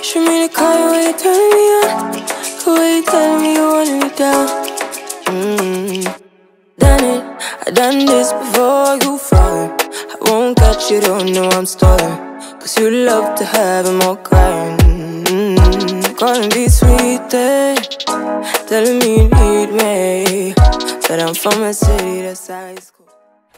should really call you when you turn me on. The way you tell me you want me down. Done it, I done this before you fall. I won't catch you, don't know I'm stalling. Cause you love to have him all crying. Calling me sweet, telling me you need me. But I'm from a city that's high school.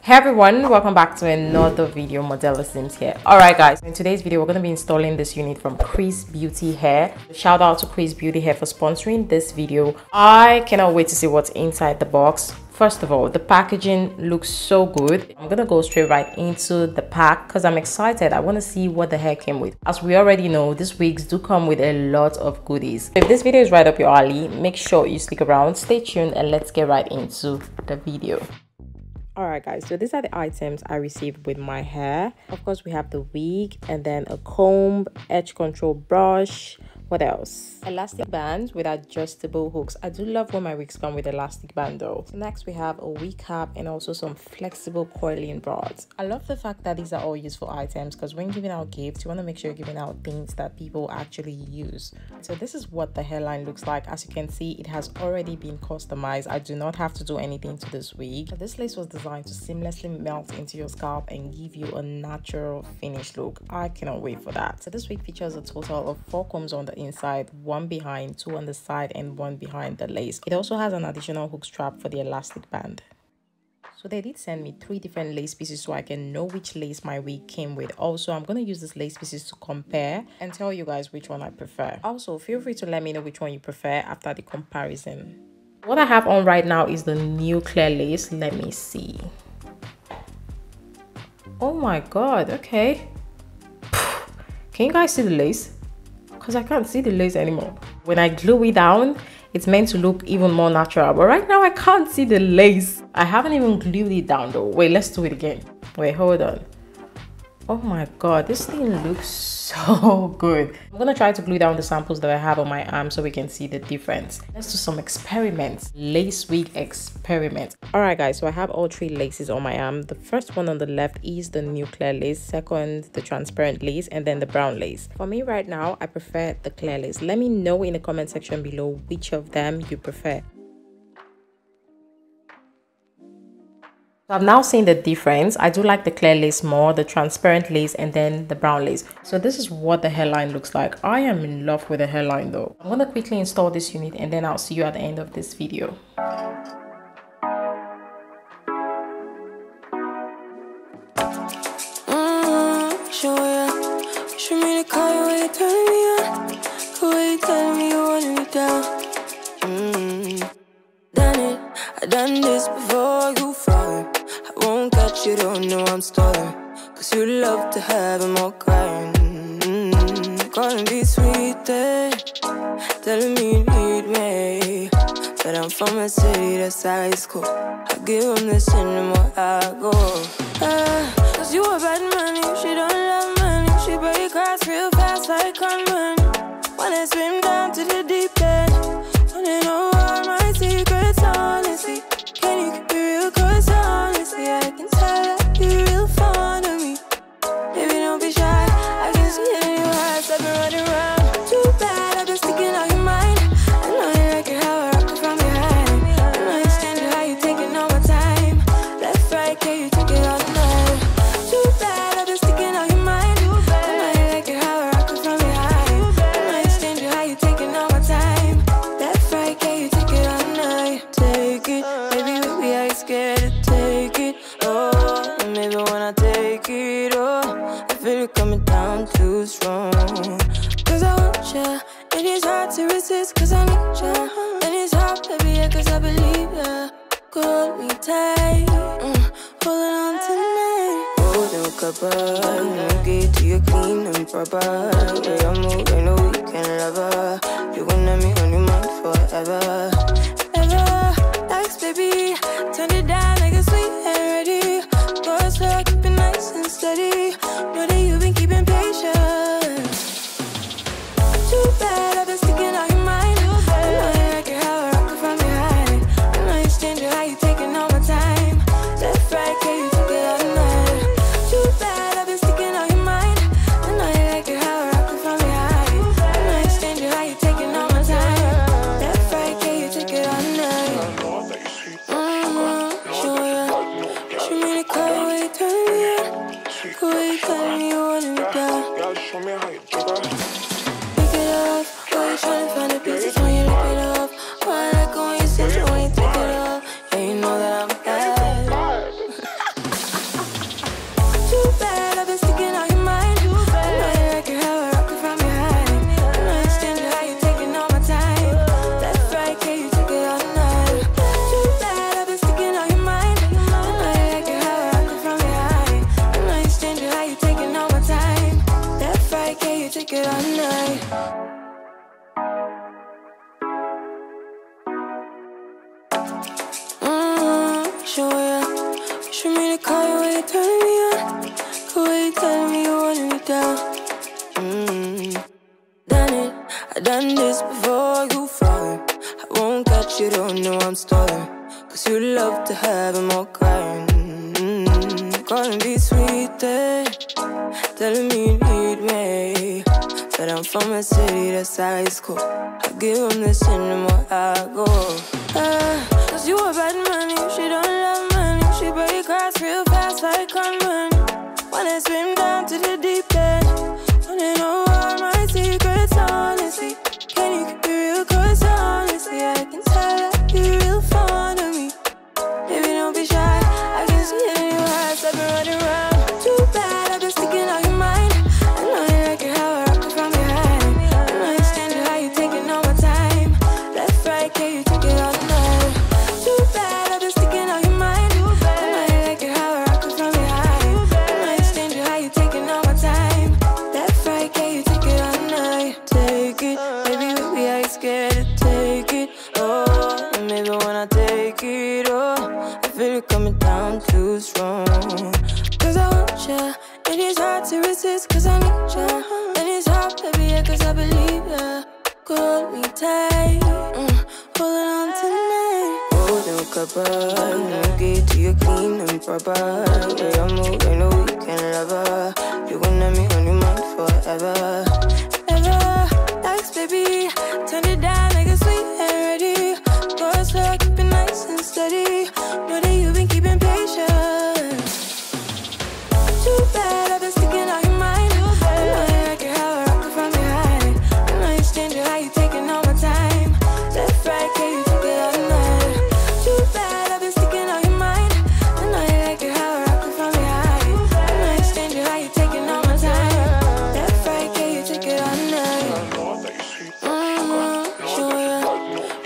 Hey everyone, welcome back to another video. Modella Sims here. Alright guys, in today's video we're going to be installing this unit from XrsBeauty Hair. Shout out to XrsBeauty Hair for sponsoring this video. I cannot wait to see what's inside the box. First of all, the packaging looks so good. I'm gonna go straight right into the pack because I'm excited. I want to see what the hair came with. As we already know, these wigs do come with a lot of goodies. If this video is right up your alley, make sure you stick around, stay tuned, and let's get right into the video. Alright guys, so these are the items I received with my hair. Of course, we have the wig and then a comb, edge control brush. What else? Elastic bands with adjustable hooks. I do love when my wigs come with elastic band though. So next we have a wig cap and also some flexible coiling rods. I love the fact that these are all useful items because when giving out gifts, you want to make sure you're giving out things that people actually use. So this is what the hairline looks like. As you can see, it has already been customized. I do not have to do anything to this wig. This lace was designed to seamlessly melt into your scalp and give you a natural finish look. I cannot wait for that. So this wig features a total of 4 combs on the inside, 1 behind, 2 on the side, and 1 behind the lace. It also has an additional hook strap for the elastic band. So they did send me 3 different lace pieces so I can know which lace my wig came with. Also, I'm going to use these lace pieces to compare and tell you guys which one I prefer. Also, feel free to let me know which one you prefer after the comparison. What I have on right now is the new clear lace. Let me see. Oh my god, okay. Can you guys see the lace? Because I can't see the lace anymore. When I glue it down, it's meant to look even more natural, but right now I can't see the lace. I haven't even glued it down though. Wait, let's do it again. Wait, hold on. Oh my god, this thing looks so good. I'm gonna try to glue down the samples that I have on my arm so we can see the difference. Let's do some experiments. Lace wig experiment. Alright guys, so I have all 3 laces on my arm. The first one on the left is the new clear lace, second the transparent lace, and then the brown lace. For me right now, I prefer the clear lace. Let me know in the comment section below which of them you prefer. So I've now seen the difference. I do like the clear lace more, the transparent lace, and then the brown lace. So this is what the hairline looks like. I am in love with the hairline though. I'm gonna quickly install this unit and then I'll see you at the end of this video. Show me the call you when you turn me on. The way you tell me you want me down. Done it, I done this before you fall. I won't catch you, don't know I'm stalling. Cause you love to have him all crying. Calling me sweet, telling me you need me. But I'm from a city that's high school. I give him this and the more I go. Cause you a bad money, she don't love money. She break across real fast like conman. Wanna swim down to the deep end. Wanna know all my secrets, honestly. Can you keep it real? Cause honestly, I can tell that you're real fond of me. Baby, don't be shy, I can see it in your eyes. I've been running around. Too bad, I've been sticking out your mind. I know you like it how I rock it from behind. I know you stand it, how you taking all my time. Left, right, can you take it all night? Too bad, I've been sticking out your mind. I know you like it how I rock it from behind. I know you stand it, how you taking all my time. Left, right, can you take it all night? Take it, baby, baby, I ain't scared to take it. Oh, and maybe when I take it, oh, I feel it coming down too strong. Cause I want ya, and it's hard to resist. Cause I need ya, and it's hard, baby, yeah, cause I believe ya. Hold me tight, holding on tonight. Golden cuppa, no get to your clean and proper. Yeah, I'm moving, no weekend lover. You gon' let me on your mind forever. Ever, thanks, baby. Turn it down like a sweet and ready. Go slow, keep it nice and steady. Know that you've been keeping patience. Too bad, I've been sticking out your mind. I know you like it how I rock it from behind. I know you stand it, how you taking all my time. Left, right, can you take it all night? Too bad, I've been sticking out your mind. I know you like it how I rock it from behind. I you mean to call you when you're turning me on? Cool way you telling me you wanted me down. Done it, I done this before you falling. I won't catch you, don't know I'm stalling. Cause you love to have them all crying. Calling me sweet, telling me you need me. But I'm from a city that's high school. I give them this and the more I go. Cause you a bad money, she don't love money. She break hearts real fast like conman. Wanna swim down to the deep end. Wanna know all my secrets, honestly. Can you keep it real? Cause honestly, I can tell that you're real fond of me. Baby, don't be shy, I can see it in your eyes. I've been running around. Too bad, I've been sticking out your mind. I know you like it how I rock it from behind. I know you stand it how you taking all my time. Left, right, can you take it all night? Too bad, I've been sticking out your mind. I know you like it how I rock it from behind. I know you stand it how you taking all my time. Left, right, can you take it all night? Take it, baby, baby, I ain't scared to take it. Oh, and maybe when I take it, oh, I feel it coming down too strong. Cause I want ya, and it's hard to resist. Cause I need ya, and it's hard, baby, yeah, cause I believe ya. Hold me tight, holding on tonight. Golden cuppa, no get to your clean and proper. Yeah, I'm moving a weekend lover. You gon' have me on your mind forever. Ever, thanks, baby. Turn it down like a sweet and ready. Go slow, keep it nice and steady. Know that you've been keeping patience. Too bad, I've been sticking out your mind. I know you like it how I rock it from behind. I know you stand it how you taking all my time. Left, right, can you take it all night? Too bad, I've been sticking out your mind. I know you like it how I rock it from behind. I know you stand it how you taking all my time. Left, right, can you take it all night? Show ya,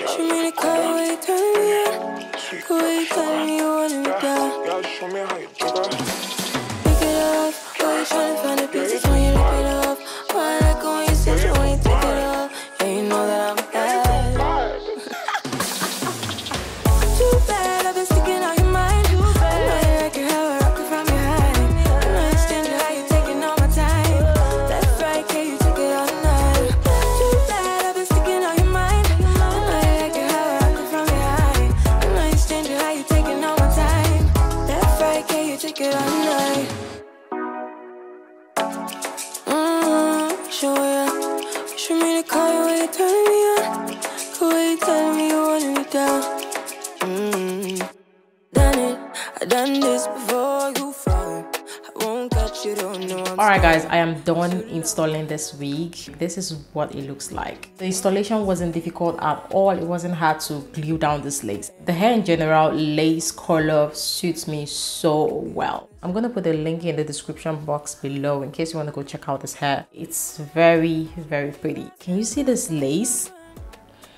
show me the car when you turning me on. Cool way you telling me you wanted me down. Show me how you do that. Pick it up, why you tryna find the pieces when you lick it up? Why I like it when you sit it when you take it off? Yeah, you know that I'm bad. Too bad, I've been sticking out your mind. I know you like it how I rock it from behind. I know you stand it how you taking all my time. Left, right, can you take it all night? Too bad, I've been sticking out your mind. I know you like it how I rock it from behind. I know you stand it how you taking all my time. Left, right, can you take it all night? Show ya, show me the car when you're turning me on. Cool way you telling me you wanted me down. Done it, I done this before you falling. I won't catch you, don't know I'm Alright guys, I am done installing this wig. This is what it looks like. The installation wasn't difficult at all. It wasn't hard to glue down this lace. The hair in general, lace color suits me so well. I'm gonna put a link in the description box below in case you want to go check out this hair. It's very, very pretty. Can you see this lace?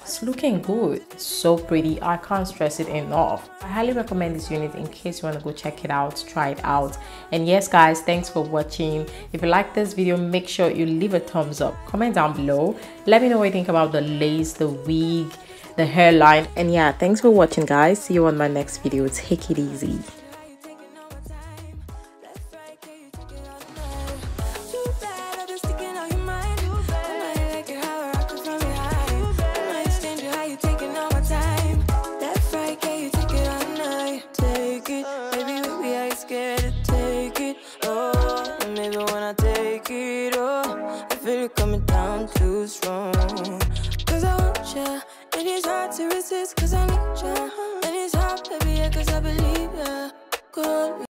It's looking good. It's so pretty. I can't stress it enough. I highly recommend this unit in case you want to go check it out, try it out. And yes guys, thanks for watching. If you like this video, make sure you leave a thumbs up. Comment down below. Let me know what you think about the lace, the wig, the hairline. And yeah, thanks for watching guys. See you on my next video. Take it easy. Coming down too strong. Cause I want ya, and it's hard to resist. Cause I need ya, and it's hard, baby, yeah, cause I believe ya. Good.